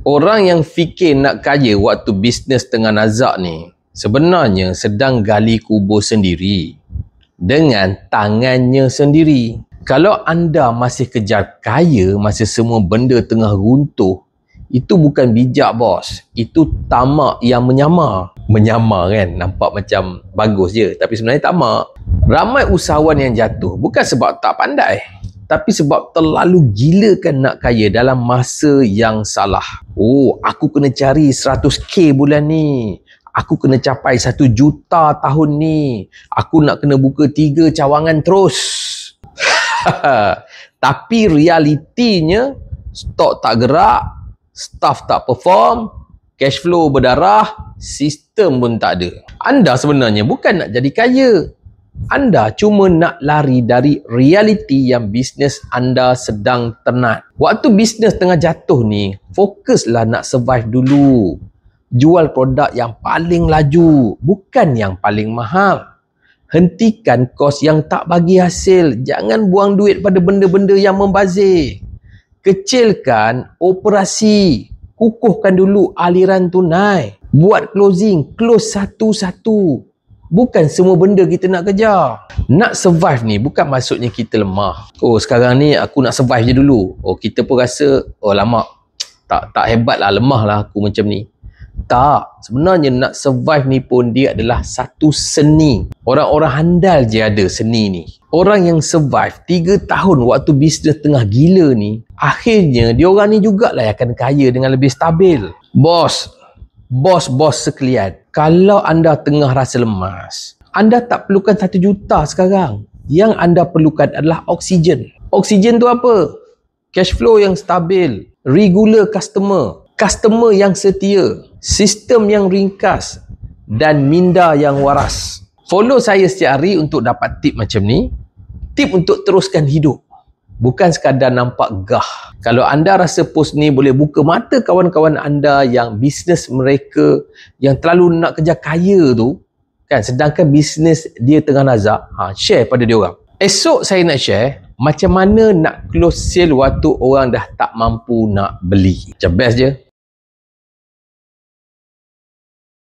Orang yang fikir nak kaya waktu bisnes tengah nazak ni sebenarnya sedang gali kubur sendiri dengan tangannya sendiri. Kalau anda masih kejar kaya masa semua benda tengah runtuh, itu bukan bijak, bos. Itu tamak yang menyamar. Menyamar kan, nampak macam bagus je, tapi sebenarnya tamak. Ramai usahawan yang jatuh bukan sebab tak pandai, tapi sebab terlalu gilakan nak kaya dalam masa yang salah. Oh, aku kena cari 100k bulan ni. Aku kena capai 1 juta tahun ni. Aku nak kena buka 3 cawangan terus. Tapi realitinya, stok tak gerak, staff tak perform, cash flow berdarah, sistem pun tak ada. Anda sebenarnya bukan nak jadi kaya. Anda cuma nak lari dari realiti yang bisnes anda sedang ternat. Waktu bisnes tengah jatuh ni, fokuslah nak survive dulu. Jual produk yang paling laju, bukan yang paling mahal. Hentikan kos yang tak bagi hasil. Jangan buang duit pada benda-benda yang membazir. Kecilkan operasi. Kukuhkan dulu aliran tunai. Buat closing, close satu-satu. Bukan semua benda kita nak kejar. Nak survive ni bukan maksudnya kita lemah. Oh, sekarang ni aku nak survive je dulu. Oh, kita pun rasa, oh lama, tak hebat lah, lemah lah aku macam ni. Tak, sebenarnya nak survive ni pun dia adalah satu seni. Orang-orang handal je ada seni ni. Orang yang survive 3 tahun waktu bisnes tengah gila ni, akhirnya diorang ni jugalah yang akan kaya dengan lebih stabil. Bos sekalian, kalau anda tengah rasa lemas, anda tak perlukan 1 juta sekarang. Yang anda perlukan adalah oksigen. Oksigen tu apa? Cash flow yang stabil, regular customer yang setia, sistem yang ringkas dan minda yang waras. Follow saya setiap hari untuk dapat tip macam ni. Tip untuk teruskan hidup. Bukan sekadar nampak gah. Kalau anda rasa post ni boleh buka mata kawan-kawan anda yang bisnes mereka yang terlalu nak kejar kaya tu, kan, sedangkan bisnes dia tengah nazak, share pada dia orang. Esok saya nak share macam mana nak close sale waktu orang dah tak mampu nak beli. Macam best je.